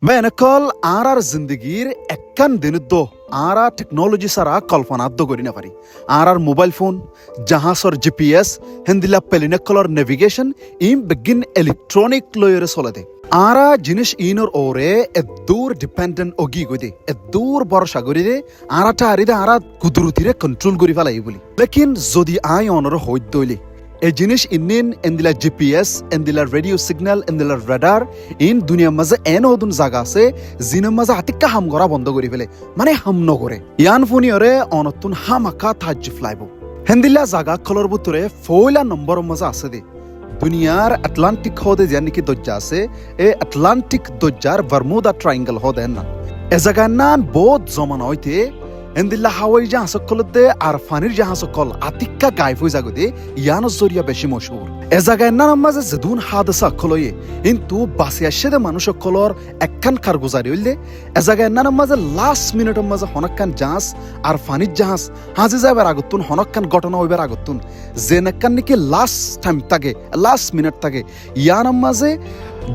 বেনকল আর জিন্দগির একখান দিনত আর টেকনোলজি সারা কল্পনাদ্য করি না পারি আর মোবাইল ফোন জাহাজর জিপিএস হেন্দিলা পেলিনকলর নেভিগেশন ইম বেগিন ইলেকট্রনিক লয়রে চলে দে আর জিনিস ইনর ওরে এদূর ডিপেন্ডেন্ট অগি গই এদূর ভরসা করি দে আরাটা আরিদে আর কুদরতিরে কন্ট্রোল করি ফেলাই বলি লেকিন যদি আই অনর হইত দইলি এই জিনিস ইন্নিন এন্দিলা জিপিএস এন্দিলা রেডিও সিগন্যাল এন্দিলা রাডার ইন দুনিয়ার মাঝে এন ওদুন জায়গা আছে জিনের মাঝে আতিকা হাম করা বন্ধ করে ফেলে মানে হাম নগরে ইয়ান ফোনিয়রে অনতুন হামাকা তাজ্জ ফ্লাইব হেন্দিলা জায়গা কলর ভিতরে ফয়লা নম্বর মাঝে আছে দে দুনিয়ার আটলান্টিক হদে যে নাকি দজ্জা আছে এই আটলান্টিক দজ্জার বারমুদা ট্রায়াঙ্গল হদে না এ জায়গার নান বহুত জমানা হইতে এন্দিল্লা হাওয়াই জাহাজ সকলতে আর ফানির জাহাজ সকল আতিক্কা গাইব হয়ে যাগদে ইয়ানোর জরিয়া বেশি মশহুর এ জায়গায় নানার মাঝে যেদুন হাদসা সকলয়ে কিন্তু বাসি আসে দে মানুষ সকলর একখান কারগুজারি হইলে এ জায়গায় নানার মাঝে লাস্ট মিনিটের মাঝে হনক্কান জাহাজ আর ফানির জাহাজ হাজে যাবার আগতুন হনক্কান ঘটনা হইবার আগতুন যে নাক্কান নাকি লাস্ট টাইম থাকে লাস্ট মিনিট থাকে ইয়ানোর মাঝে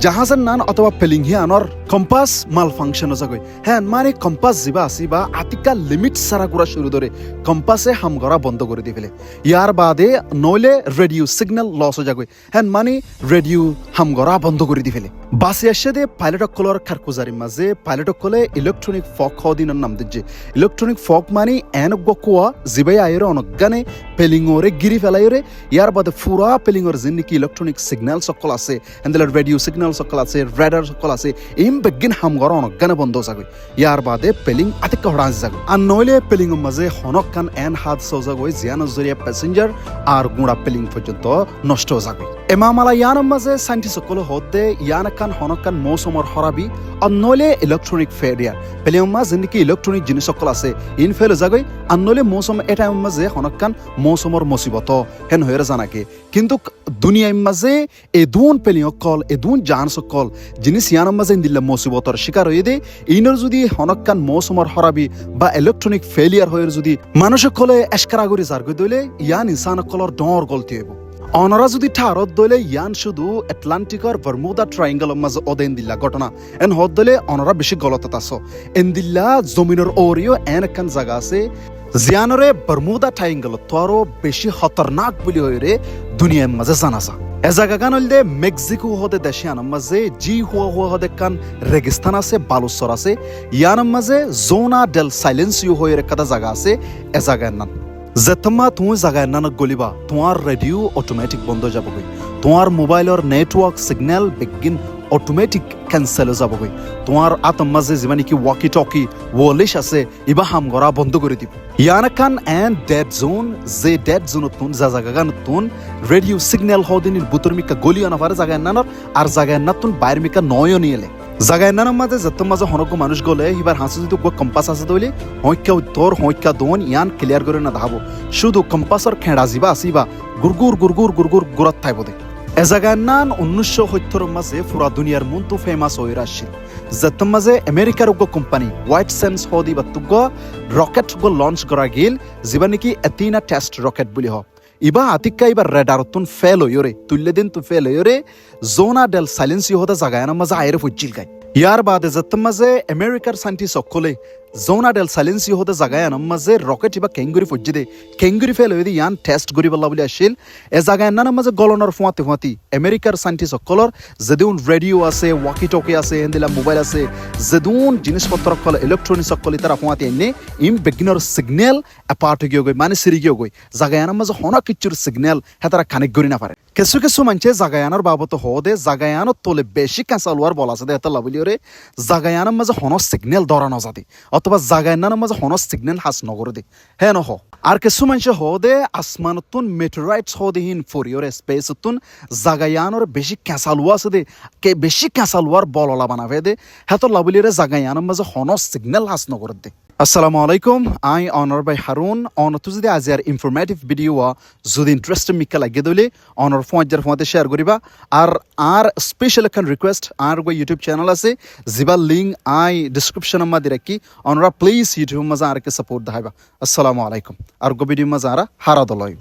জাহাজের নান অথবা পেলিংহি আনর কম্পাস মাল ফাংশন যাগৈ হ্যাঁ মানে কম্পাস যিবা আসি বা আতিকা লিমিট সারা করা শুরু ধরে কম্পাসে হাম করা বন্ধ করে দিয়ে ফেলে ইয়ার বাদে নইলে রেডিও সিগন্যাল লস হয়ে যাগৈ হ্যাঁ মানে রেডিও হাম করা বন্ধ করে দিয়ে ফেলে বাসে আসে দে পাইলট কলর খারকুজারির মাঝে পাইলট কলে ইলেকট্রনিক ফক হদিনের নাম দিচ্ছে ইলেকট্রনিক ফক মানে এনক গকুয়া জিবাই আয়ের অনজ্ঞানে পেলিংরে গিরি ফেলাইরে ইয়ার বাদে ফুরা পেলিংর যে নাকি ইলেকট্রনিক সিগন্যাল সকল আছে এন্ডেলার রেডিও সিগন্যাল সকল আছে রাডার সকল আছে ইম বেগিন হাম করা অনজ্ঞানে বন্ধ যাগৈ ইয়ার বাদে পেলিং আতিকা হড়াঁজ যাগৈ আর নইলে পেলিংর মাঝে হনকান এন হাত সজাগৈ জিয়ানোর জরিয়া প্যাসেঞ্জার আর গুঁড়া পেলিং পর্যন্ত নষ্ট যাগৈ এমামালা ইয়ানোর মাঝে সাইন্টিস্ট সকল হতে ইয়ান কান হনকান মৌসুমর হরাবি আর নইলে ইলেকট্রনিক ফেরিয়ার পেলিং মাঝে নাকি ইলেকট্রনিক জিনিস সকল আছে ইন ফেলে যাগৈ আর নইলে মৌসুম এটা মাঝে হনকান মৌসুমর মুসিবত হেন হয়ে জানাকে কিন্তু দুনিয়ার মাঝে এদুন পেলিং কল এদুন জান সকল জিনিস ইয়ানোর মাঝে দিল্লা মুসিবতর শিকার হয়ে দে ইনর যদি হনকান মৌসুমর হরাবি বা ইলেকট্রনিক ফেলিয়ার হয়ে যদি মানুষ সকলে এসকারা করে জারগৈ দইলে ইয়ান ইনসান সকলর ডর গলতি হইব অনরা যদি ঠারত দইলে ইয়ান শুধু আটলান্টিকর বারমুদা ট্রায়াঙ্গলের মাঝে ওদেন দিল্লা ঘটনা এন হদ দইলে অনরা বেশি গলতত আছো এন দিল্লা জমিনের ওরিও এন একখান জায়গা আছে জিয়ানরে বারমুদা ট্রায়াঙ্গল তোরও বেশি খতরনাক বলি হয়ে দুনিয়ার মাঝে জানাসা এ জায়গা গান হইলে মেক্সিকো হদে দেশিয়ানোর মাঝে জি হুয়া হদে কান রেগিস্তান আছে বালুচর আছে ইয়ানোর মাঝে জোনা ডেল সাইলেন্সিও হয়ে একটা জায়গা আছে এ জায়গার নাম যেতমা তুমি জায়গায় নানক গলিবা তোমার রেডিও অটোমেটিক বন্ধ যাবগৈ তোমার মোবাইলের network signal begin automatic cancel হয়ে যাবগৈ তোমার আতম মাঝে যিমান কি ওয়াকি টকি ওয়ালিশ আছে ইবা হাম করা বন্ধ করে দিব ইয়ান কান এন্ড ডেড জোন যে ডেড জোন তুন যা জায়গা গান তুন রেডিও সিগন্যাল হদিনের বুতর মিকা গলি আনাফারে জায়গায় নানর আর জায়গায় না তুন বাইর মিকা নয় নিয়েলে জায়গায় নানার মাঝে যেতম মাঝে হনক মানুষ গলে এবার হাসি যদি কম্পাস আছে তৈলে হইকা উত্তর হইকা দোন ইয়ান ক্লিয়ার করে না ধাবো শুধু কম্পাসর খেঁড়া যিবা আসিবা গুরগুর গুরগুর গুরগুর গুরাত থাইব দে এ জায়গায় নান 1970 মাঝে পুরা দুনিয়ার মন্তু ফেমাস হয়ে আসছিল যেতম মাঝে আমেরিকার কোম্পানি হোয়াইট সেন্স হদি বা তুগ রকেট লঞ্চ করা গেল যিবা নাকি এতিনা টেস্ট রকেট বুলি হ ইবা আতিকা ইবা রেডারতুন ফেল হইরে তুললে দিন তু ফেল হইরে জোনা ডেল সাইলেন্সি হদা জায়গায় না মাঝে আইরে ফুজিল গায় ইয়ার বাদে যেতম মাঝে আমেরিকার সাইন্টিস্ট সকলে জোনা ডেল সাইলেন্সি হতে জায়গায় আনার মাঝে রকেট ইবা কেঙ্গুরি ফুজি দে কেঙ্গুরি ফেল হয়ে ইয়ান টেস্ট করি বলা বলে আসছিল এ জায়গায় নানার মাঝে গলনের ফুয়াতে ফুয়াতি আমেরিকার সাইন্টিস্ট সকলর যেদুন রেডিও আছে ওয়াকি টকি আছে এন্দিলা মোবাইল আছে যেদুন জিনিসপত্র সকল ইলেকট্রনিক সকল তারা ফুয়াতে এনে ইম বেগিনর সিগন্যাল অ্যাপার্ট গিয়ে গই মানে সিরি গিয়ে গই জায়গায় আনার মাঝে হনা কিচ্ছুর সিগন্যাল হ্যাঁ তারা কানেক্ট করি না পারে কিছু কিছু মানুষে জাগায়ানোর বাবত হদে জাগায়ানোর তোলে বেশি কাঁচালোয়ার বলা আছে এটা লাভলিওরে জাগায়ানোর মাঝে হন সিগন্যাল ধরানো যাতে অথবা জাগায়ানোর মাঝে হন সিগন্যাল হাস নগর দে হ্যাঁ নহ আর কিছু মানুষে হদে আসমানতুন মেটেরাইটস হদিহীন ফরিওর স্পেসতুন জাগায়ানোর বেশি কাঁচালোয়া আছে দে কে বেশি কাঁচালোয়ার বললা বানাবে দে হ্যাঁ তো লাভলিওরে জাগায়ানোর মাঝে হন সিগন্যাল হাস নগর দে আসসালামু আলাইকুম আই অনর বাই হারুন অনতো যদি আজি আর ইনফরমেটিভ ভিডিও যদি ইন্টারেস্টিং মিকা লাগে দলে অনর ফোঁতে শেয়ার করিবা আর স্পেশাল এখন রিকোয়েস্ট আর গো ইউটিউব চ্যানেল আছে জিবা লিঙ্ক আই ডিসক্রিপশন মধ্যে রাখি অনরা প্লিজ ইউটিউব মজা আর কে সাপোর্ট দাইবা আসসালামু আলাইকুম আর গো ভিডিও মজা আর হারা দলয়